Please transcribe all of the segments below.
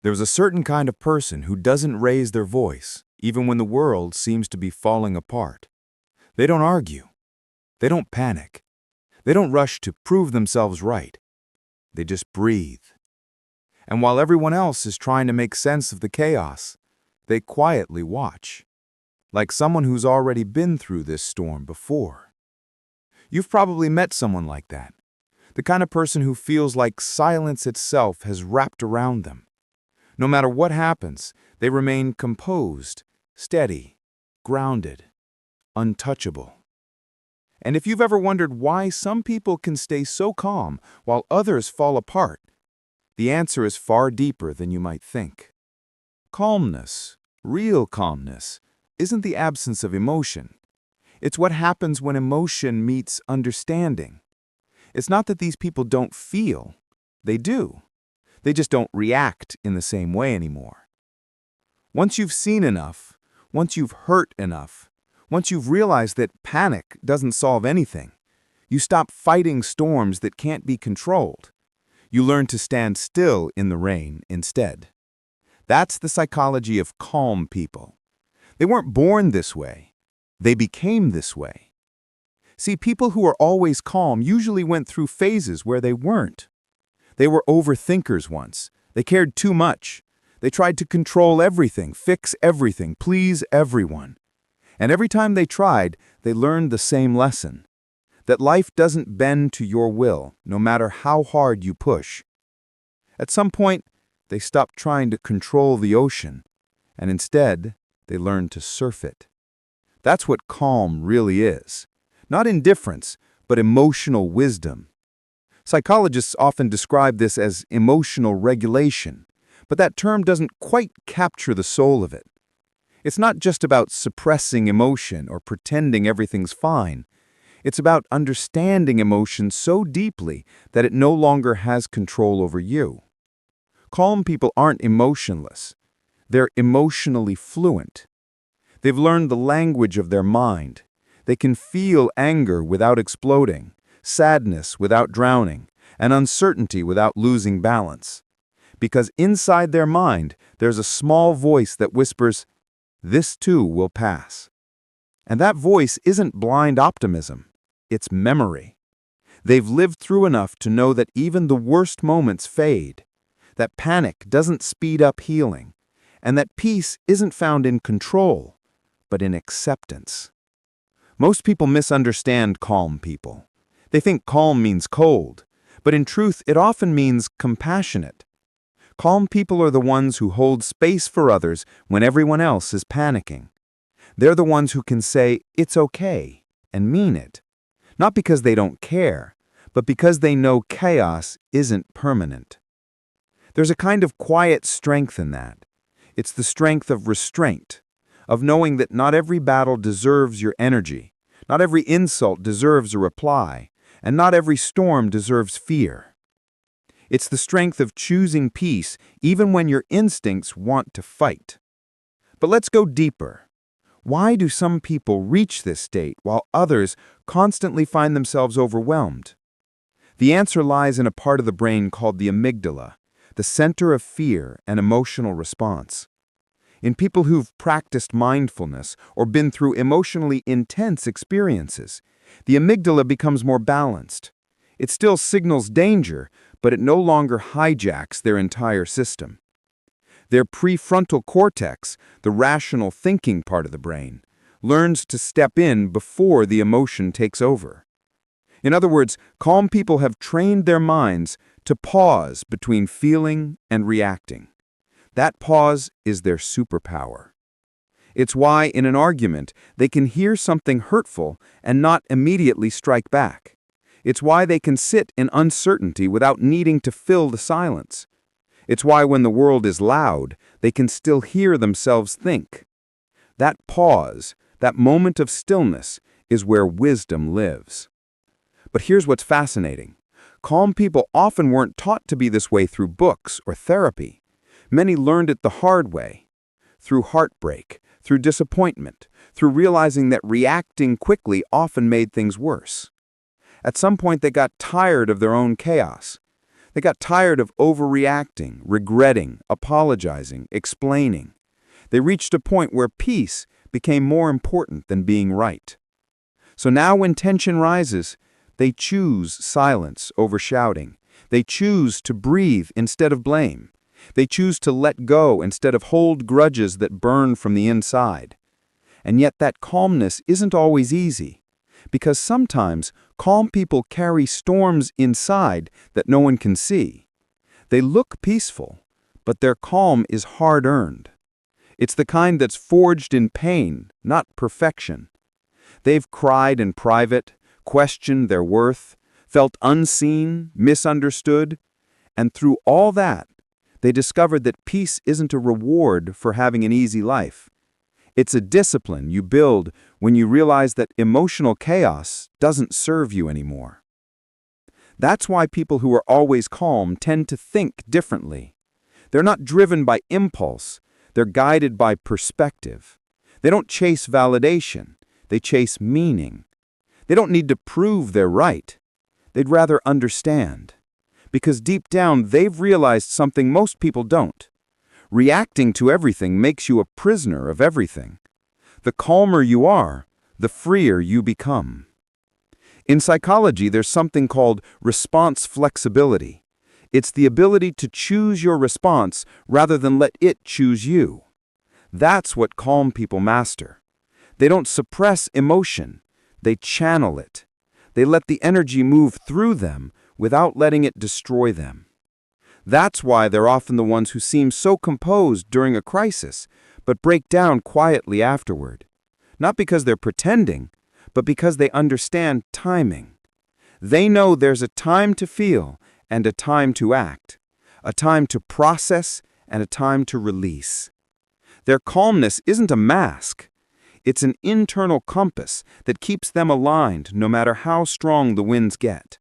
There's a certain kind of person who doesn't raise their voice, even when the world seems to be falling apart. They don't argue. They don't panic. They don't rush to prove themselves right. They just breathe. And while everyone else is trying to make sense of the chaos, they quietly watch, like someone who's already been through this storm before. You've probably met someone like that, the kind of person who feels like silence itself has wrapped around them. No matter what happens, they remain composed, steady, grounded, untouchable. And if you've ever wondered why some people can stay so calm while others fall apart, the answer is far deeper than you might think. Calmness, real calmness, isn't the absence of emotion. It's what happens when emotion meets understanding. It's not that these people don't feel. They do. They just don't react in the same way anymore. Once you've seen enough, once you've hurt enough, once you've realized that panic doesn't solve anything, you stop fighting storms that can't be controlled. You learn to stand still in the rain instead. That's the psychology of calm people. They weren't born this way. They became this way. See, people who are always calm usually went through phases where they weren't. They were overthinkers once. They cared too much. They tried to control everything, fix everything, please everyone. And every time they tried, they learned the same lesson: that life doesn't bend to your will, no matter how hard you push. At some point, they stopped trying to control the ocean, and instead, they learned to surf it. That's what calm really is. Not indifference, but emotional wisdom. Psychologists often describe this as emotional regulation, but that term doesn't quite capture the soul of it. It's not just about suppressing emotion or pretending everything's fine. It's about understanding emotion so deeply that it no longer has control over you. Calm people aren't emotionless. They're emotionally fluent. They've learned the language of their mind. They can feel anger without exploding, sadness without drowning, and uncertainty without losing balance. Because inside their mind, there's a small voice that whispers, "This too will pass." And that voice isn't blind optimism. It's memory. They've lived through enough to know that even the worst moments fade, that panic doesn't speed up healing, and that peace isn't found in control, but in acceptance. Most people misunderstand calm people. They think calm means cold, but in truth, it often means compassionate. Calm people are the ones who hold space for others when everyone else is panicking. They're the ones who can say, "It's okay," and mean it. Not because they don't care, but because they know chaos isn't permanent. There's a kind of quiet strength in that. It's the strength of restraint, of knowing that not every battle deserves your energy, not every insult deserves a reply, and not every storm deserves fear. It's the strength of choosing peace even when your instincts want to fight. But let's go deeper. Why do some people reach this state while others constantly find themselves overwhelmed? The answer lies in a part of the brain called the amygdala, the center of fear and emotional response. In people who've practiced mindfulness or been through emotionally intense experiences, the amygdala becomes more balanced. It still signals danger, but it no longer hijacks their entire system. Their prefrontal cortex, the rational thinking part of the brain, learns to step in before the emotion takes over. In other words, calm people have trained their minds to pause between feeling and reacting. That pause is their superpower. It's why, in an argument, they can hear something hurtful and not immediately strike back. It's why they can sit in uncertainty without needing to fill the silence. It's why when the world is loud, they can still hear themselves think. That pause, that moment of stillness, is where wisdom lives. But here's what's fascinating. Calm people often weren't taught to be this way through books or therapy. Many learned it the hard way, through heartbreak, through disappointment, through realizing that reacting quickly often made things worse. At some point, they got tired of their own chaos. They got tired of overreacting, regretting, apologizing, explaining. They reached a point where peace became more important than being right. So now when tension rises, they choose silence over shouting. They choose to breathe instead of blame. They choose to let go instead of hold grudges that burn from the inside. And yet that calmness isn't always easy, because sometimes calm people carry storms inside that no one can see. They look peaceful, but their calm is hard-earned. It's the kind that's forged in pain, not perfection. They've cried in private, questioned their worth, felt unseen, misunderstood, and through all that, they discovered that peace isn't a reward for having an easy life. It's a discipline you build when you realize that emotional chaos doesn't serve you anymore. That's why people who are always calm tend to think differently. They're not driven by impulse, they're guided by perspective. They don't chase validation, they chase meaning. They don't need to prove they're right. They'd rather understand. Because deep down, they've realized something most people don't. Reacting to everything makes you a prisoner of everything. The calmer you are, the freer you become. In psychology, there's something called response flexibility. It's the ability to choose your response rather than let it choose you. That's what calm people master. They don't suppress emotion, they channel it. They let the energy move through them without letting it destroy them. That's why they're often the ones who seem so composed during a crisis, but break down quietly afterward. Not because they're pretending, but because they understand timing. They know there's a time to feel and a time to act, a time to process and a time to release. Their calmness isn't a mask. It's an internal compass that keeps them aligned no matter how strong the winds get.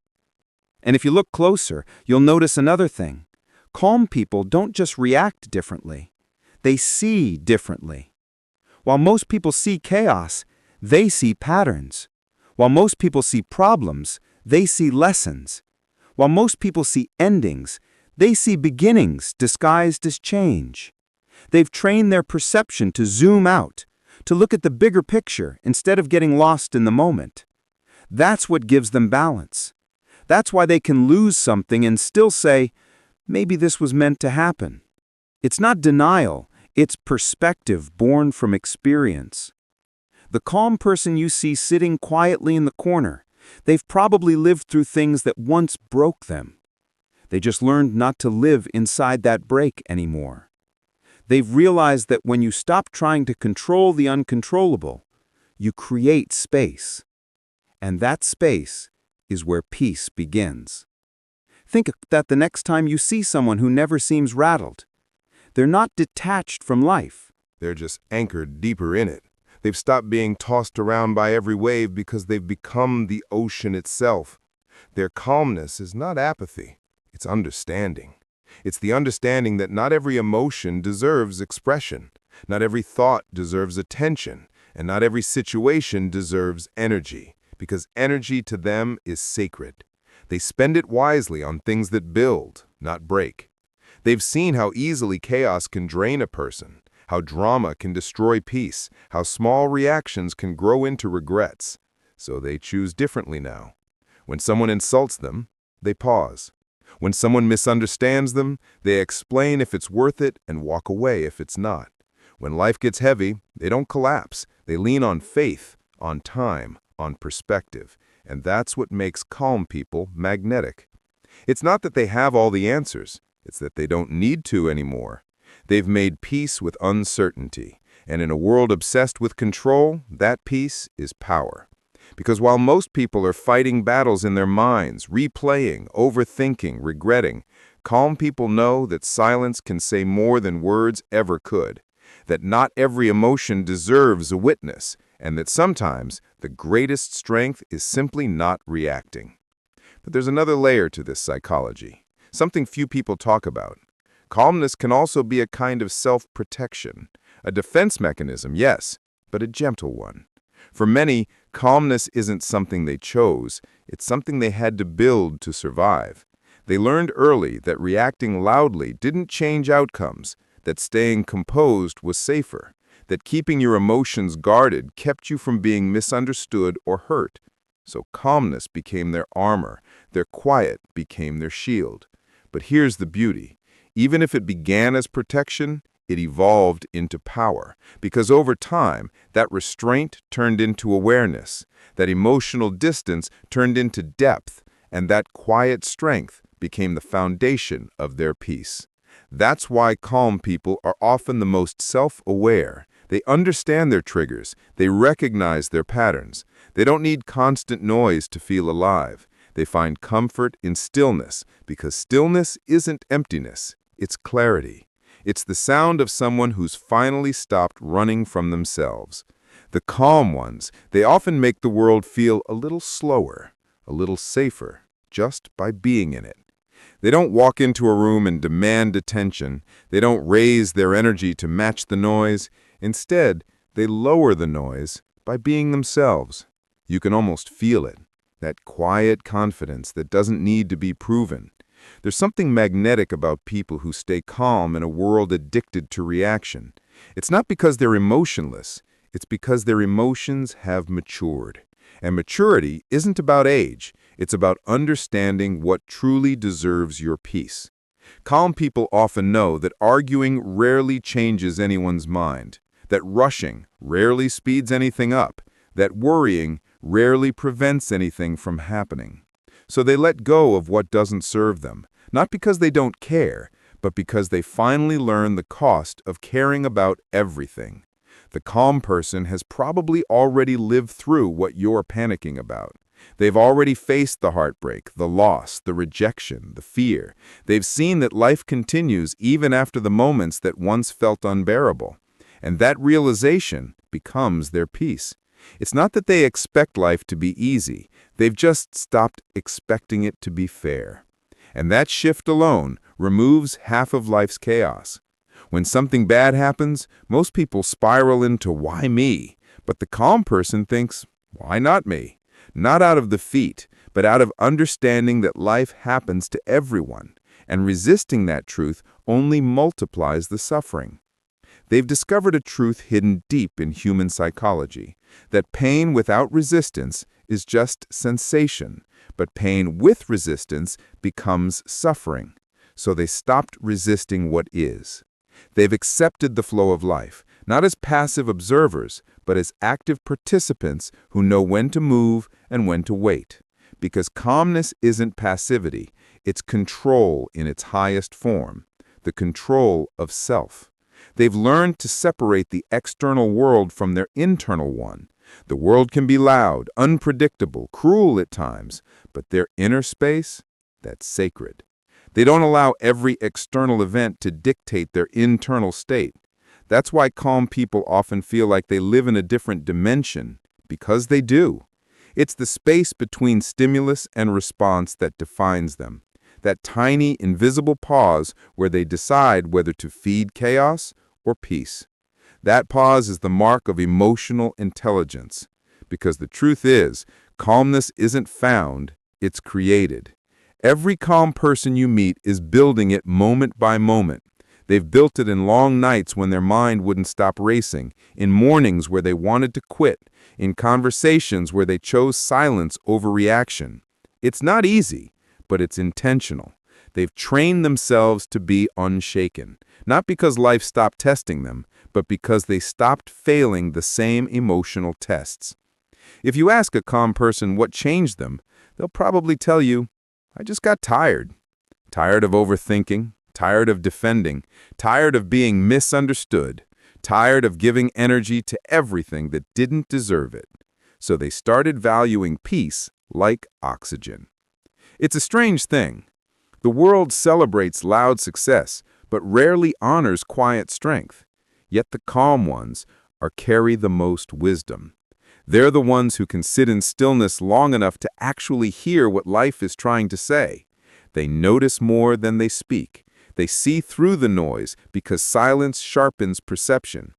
And if you look closer, you'll notice another thing. Calm people don't just react differently. They see differently. While most people see chaos, they see patterns. While most people see problems, they see lessons. While most people see endings, they see beginnings disguised as change. They've trained their perception to zoom out, to look at the bigger picture instead of getting lost in the moment. That's what gives them balance. That's why they can lose something and still say, maybe this was meant to happen. It's not denial, it's perspective born from experience. The calm person you see sitting quietly in the corner, they've probably lived through things that once broke them. They just learned not to live inside that break anymore. They've realized that when you stop trying to control the uncontrollable, you create space. And that space is where peace begins. Think that the next time you see someone who never seems rattled. They're not detached from life. They're just anchored deeper in it. They've stopped being tossed around by every wave because they've become the ocean itself. Their calmness is not apathy, it's understanding. It's the understanding that not every emotion deserves expression, not every thought deserves attention, and not every situation deserves energy, because energy to them is sacred. They spend it wisely on things that build, not break. They've seen how easily chaos can drain a person, how drama can destroy peace, how small reactions can grow into regrets. So they choose differently now. When someone insults them, they pause. When someone misunderstands them, they explain if it's worth it and walk away if it's not. When life gets heavy, they don't collapse. They lean on faith, on time, on perspective. And that's what makes calm people magnetic. It's not that they have all the answers. It's that they don't need to anymore. They've made peace with uncertainty. And in a world obsessed with control, that peace is power. Because while most people are fighting battles in their minds, replaying, overthinking, regretting, calm people know that silence can say more than words ever could, that not every emotion deserves a witness, and that sometimes the greatest strength is simply not reacting. But there's another layer to this psychology, something few people talk about. Calmness can also be a kind of self-protection, a defense mechanism, yes, but a gentle one. For many, calmness isn't something they chose, it's something they had to build to survive. They learned early that reacting loudly didn't change outcomes, that staying composed was safer, that keeping your emotions guarded kept you from being misunderstood or hurt. So calmness became their armor, their quiet became their shield. But here's the beauty. Even if it began as protection, it evolved into power, because over time, that restraint turned into awareness, that emotional distance turned into depth, and that quiet strength became the foundation of their peace. That's why calm people are often the most self-aware. They understand their triggers. They recognize their patterns. They don't need constant noise to feel alive. They find comfort in stillness, because stillness isn't emptiness, it's clarity. It's the sound of someone who's finally stopped running from themselves. The calm ones, they often make the world feel a little slower, a little safer, just by being in it. They don't walk into a room and demand attention. They don't raise their energy to match the noise. Instead, they lower the noise by being themselves. You can almost feel it, that quiet confidence that doesn't need to be proven. There's something magnetic about people who stay calm in a world addicted to reaction. It's not because they're emotionless, it's because their emotions have matured. And maturity isn't about age, it's about understanding what truly deserves your peace. Calm people often know that arguing rarely changes anyone's mind, that rushing rarely speeds anything up, that worrying rarely prevents anything from happening. So they let go of what doesn't serve them, not because they don't care, but because they finally learn the cost of caring about everything. The calm person has probably already lived through what you're panicking about. They've already faced the heartbreak, the loss, the rejection, the fear. They've seen that life continues even after the moments that once felt unbearable. And that realization becomes their peace. It's not that they expect life to be easy. They've just stopped expecting it to be fair. And that shift alone removes half of life's chaos. When something bad happens, most people spiral into "why me?" But the calm person thinks, "why not me?" Not out of defeat, but out of understanding that life happens to everyone, and resisting that truth only multiplies the suffering. They've discovered a truth hidden deep in human psychology, that pain without resistance is just sensation, but pain with resistance becomes suffering. So they stopped resisting what is. They've accepted the flow of life, not as passive observers, but as active participants who know when to move and when to wait. Because calmness isn't passivity, it's control in its highest form, the control of self. They've learned to separate the external world from their internal one. The world can be loud, unpredictable, cruel at times, but their inner space, that's sacred. They don't allow every external event to dictate their internal state. That's why calm people often feel like they live in a different dimension, because they do. It's the space between stimulus and response that defines them, that tiny, invisible pause where they decide whether to feed chaos or peace. That pause is the mark of emotional intelligence, because the truth is, calmness isn't found, it's created. Every calm person you meet is building it moment by moment. They've built it in long nights when their mind wouldn't stop racing, in mornings where they wanted to quit, in conversations where they chose silence over reaction. It's not easy, but it's intentional. They've trained themselves to be unshaken, not because life stopped testing them, but because they stopped failing the same emotional tests. If you ask a calm person what changed them, they'll probably tell you, "I just got tired. Tired of overthinking, tired of defending, tired of being misunderstood, tired of giving energy to everything that didn't deserve it." So they started valuing peace like oxygen. It's a strange thing. The world celebrates loud success, but rarely honors quiet strength. Yet the calm ones carry the most wisdom. They're the ones who can sit in stillness long enough to actually hear what life is trying to say. They notice more than they speak. They see through the noise because silence sharpens perception.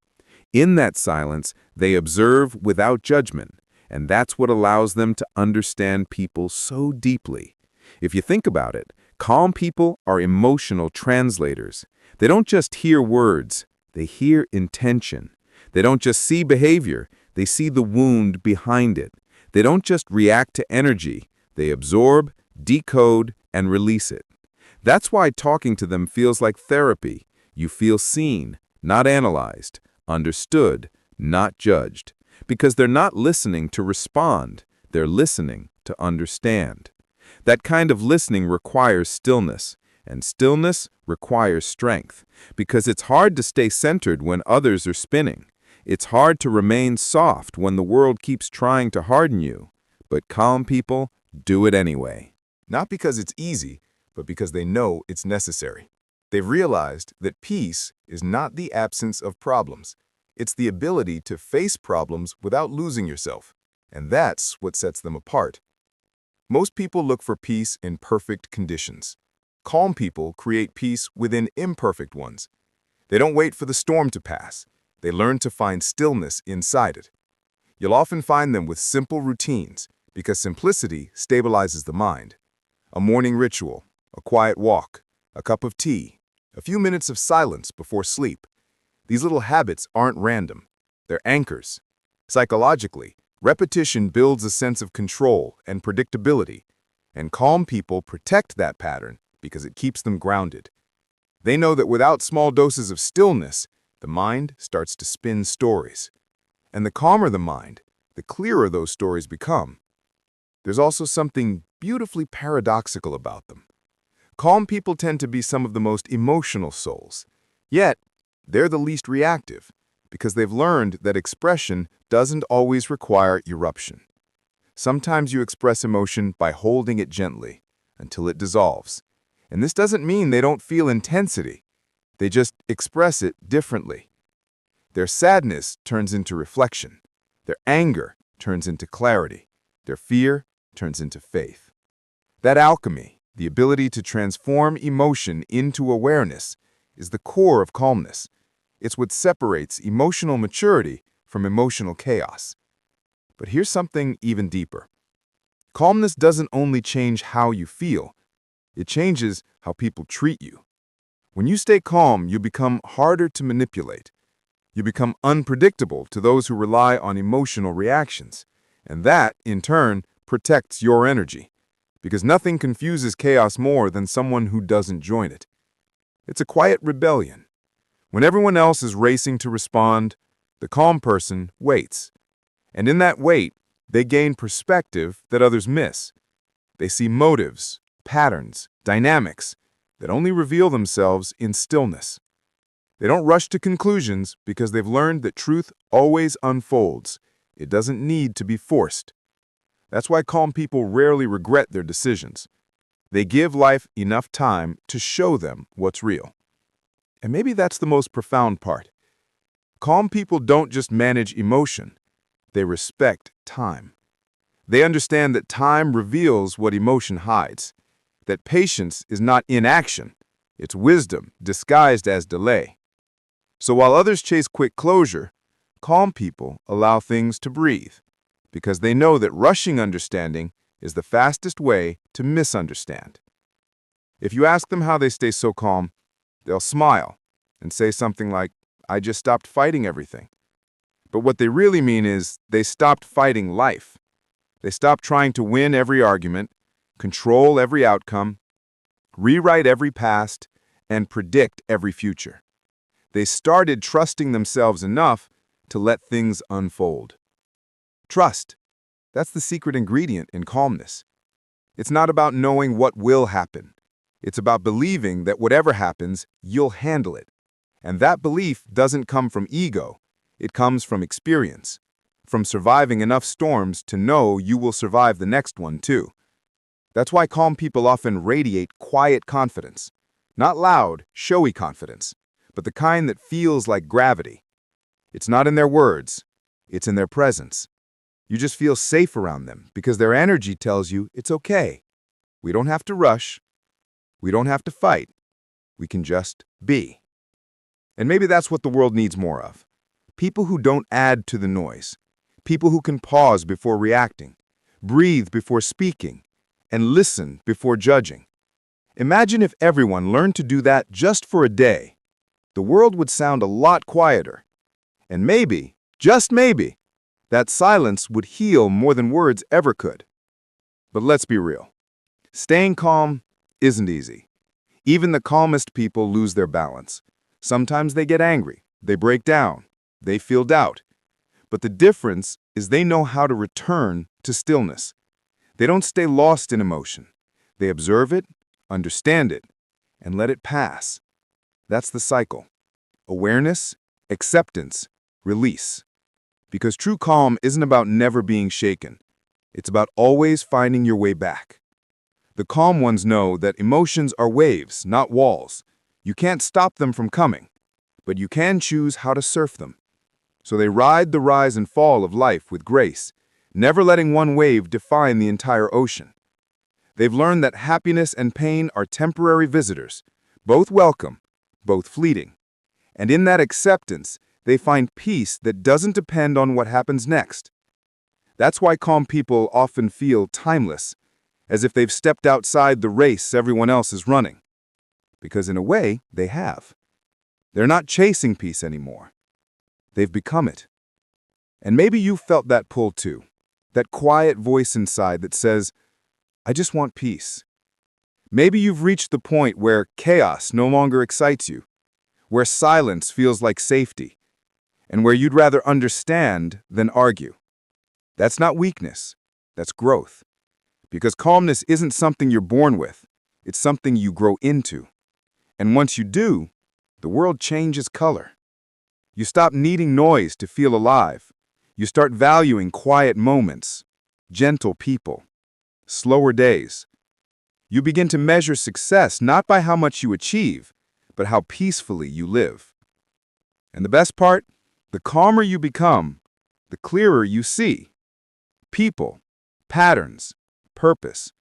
In that silence, they observe without judgment, and that's what allows them to understand people so deeply. If you think about it, Calm people are emotional translators. They don't just hear words, they hear intention. They don't just see behavior, they see the wound behind it. They don't just react to energy, they absorb, decode, and release it. That's why talking to them feels like therapy. You feel seen, not analyzed, understood, not judged. Because they're not listening to respond, they're listening to understand. That kind of listening requires stillness, and stillness requires strength, because it's hard to stay centered when others are spinning. It's hard to remain soft when the world keeps trying to harden you. But calm people do it anyway. Not because it's easy, but because they know it's necessary. They've realized that peace is not the absence of problems. It's the ability to face problems without losing yourself. And that's what sets them apart. Most people look for peace in perfect conditions. Calm people create peace within imperfect ones. They don't wait for the storm to pass. They learn to find stillness inside it. You'll often find them with simple routines, because simplicity stabilizes the mind. A morning ritual, a quiet walk, a cup of tea, a few minutes of silence before sleep. These little habits aren't random. They're anchors. Psychologically, repetition builds a sense of control and predictability, and calm people protect that pattern because it keeps them grounded. They know that without small doses of stillness, the mind starts to spin stories. And the calmer the mind, the clearer those stories become. There's also something beautifully paradoxical about them. Calm people tend to be some of the most emotional souls. Yet, they're the least reactive, because they've learned that expression doesn't always require eruption. Sometimes you express emotion by holding it gently, until it dissolves. And this doesn't mean they don't feel intensity. They just express it differently. Their sadness turns into reflection. Their anger turns into clarity. Their fear turns into faith. That alchemy, the ability to transform emotion into awareness, is the core of calmness. It's what separates emotional maturity from emotional chaos. But here's something even deeper. Calmness doesn't only change how you feel, it changes how people treat you. When you stay calm, you become harder to manipulate. You become unpredictable to those who rely on emotional reactions. And that, in turn, protects your energy. Because nothing confuses chaos more than someone who doesn't join it. It's a quiet rebellion. When everyone else is racing to respond, the calm person waits. And in that wait, they gain perspective that others miss. They see motives, patterns, dynamics that only reveal themselves in stillness. They don't rush to conclusions because they've learned that truth always unfolds. It doesn't need to be forced. That's why calm people rarely regret their decisions. They give life enough time to show them what's real. And maybe that's the most profound part. Calm people don't just manage emotion, they respect time. They understand that time reveals what emotion hides, that patience is not inaction, it's wisdom disguised as delay. So while others chase quick closure, calm people allow things to breathe, because they know that rushing understanding is the fastest way to misunderstand. If you ask them how they stay so calm, they'll smile and say something like, "I just stopped fighting everything." But what they really mean is they stopped fighting life. They stopped trying to win every argument, control every outcome, rewrite every past, and predict every future. They started trusting themselves enough to let things unfold. Trust. That's the secret ingredient in calmness. It's not about knowing what will happen. It's about believing that whatever happens, you'll handle it. And that belief doesn't come from ego. It comes from experience, from surviving enough storms to know you will survive the next one too. That's why calm people often radiate quiet confidence. Not loud, showy confidence, but the kind that feels like gravity. It's not in their words, it's in their presence. You just feel safe around them because their energy tells you it's okay. We don't have to rush. We don't have to fight. We can just be. And maybe that's what the world needs more of. People who don't add to the noise. People who can pause before reacting, breathe before speaking, and listen before judging. Imagine if everyone learned to do that just for a day. The world would sound a lot quieter. And maybe, just maybe, that silence would heal more than words ever could. But let's be real. Staying calm isn't easy. Even the calmest people lose their balance. Sometimes they get angry, they break down, they feel doubt. But the difference is they know how to return to stillness. They don't stay lost in emotion. They observe it, understand it, and let it pass. That's the cycle. Awareness, acceptance, release. Because true calm isn't about never being shaken. It's about always finding your way back. The calm ones know that emotions are waves, not walls. You can't stop them from coming, but you can choose how to surf them. So they ride the rise and fall of life with grace, never letting one wave define the entire ocean. They've learned that happiness and pain are temporary visitors, both welcome, both fleeting. And in that acceptance, they find peace that doesn't depend on what happens next. That's why calm people often feel timeless, as if they've stepped outside the race everyone else is running. Because in a way, they have. They're not chasing peace anymore. They've become it. And maybe you felt that pull too, that quiet voice inside that says, I just want peace. Maybe you've reached the point where chaos no longer excites you, where silence feels like safety, and where you'd rather understand than argue. That's not weakness, that's growth. Because calmness isn't something you're born with, it's something you grow into. And once you do, the world changes color. You stop needing noise to feel alive. You start valuing quiet moments, gentle people, slower days. You begin to measure success not by how much you achieve, but how peacefully you live. And the best part, the calmer you become, the clearer you see. People, patterns, purpose.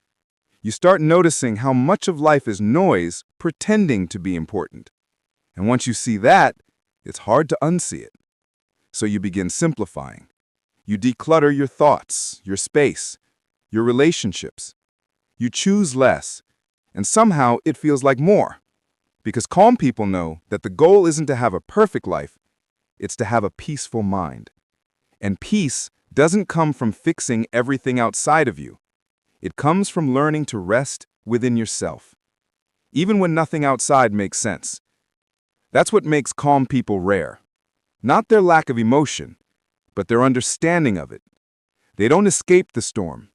You start noticing how much of life is noise pretending to be important. And once you see that, it's hard to unsee it. So you begin simplifying. You declutter your thoughts, your space, your relationships. You choose less, and somehow it feels like more. Because calm people know that the goal isn't to have a perfect life, it's to have a peaceful mind. And peace doesn't come from fixing everything outside of you. It comes from learning to rest within yourself, even when nothing outside makes sense. That's what makes calm people rare. Not their lack of emotion, but their understanding of it. They don't escape the storm.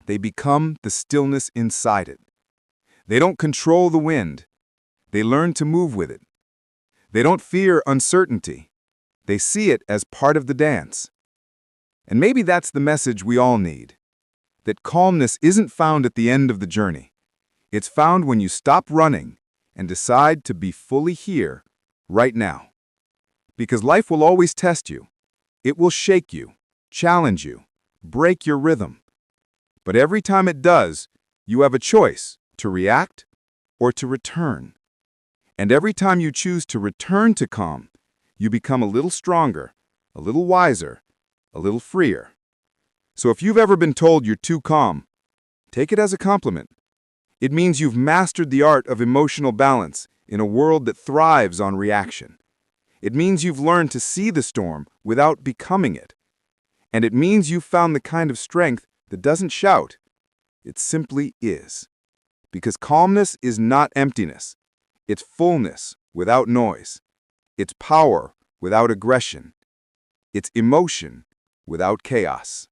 They become the stillness inside it. They don't control the wind. They learn to move with it. They don't fear uncertainty. They see it as part of the dance. And maybe that's the message we all need. That calmness isn't found at the end of the journey. It's found when you stop running and decide to be fully here, right now. Because life will always test you. It will shake you, challenge you, break your rhythm. But every time it does, you have a choice to react or to return. And every time you choose to return to calm, you become a little stronger, a little wiser, a little freer. So if you've ever been told you're too calm, take it as a compliment. It means you've mastered the art of emotional balance in a world that thrives on reaction. It means you've learned to see the storm without becoming it. And it means you've found the kind of strength that doesn't shout. It simply is. Because calmness is not emptiness. It's fullness without noise. It's power without aggression. It's emotion without chaos.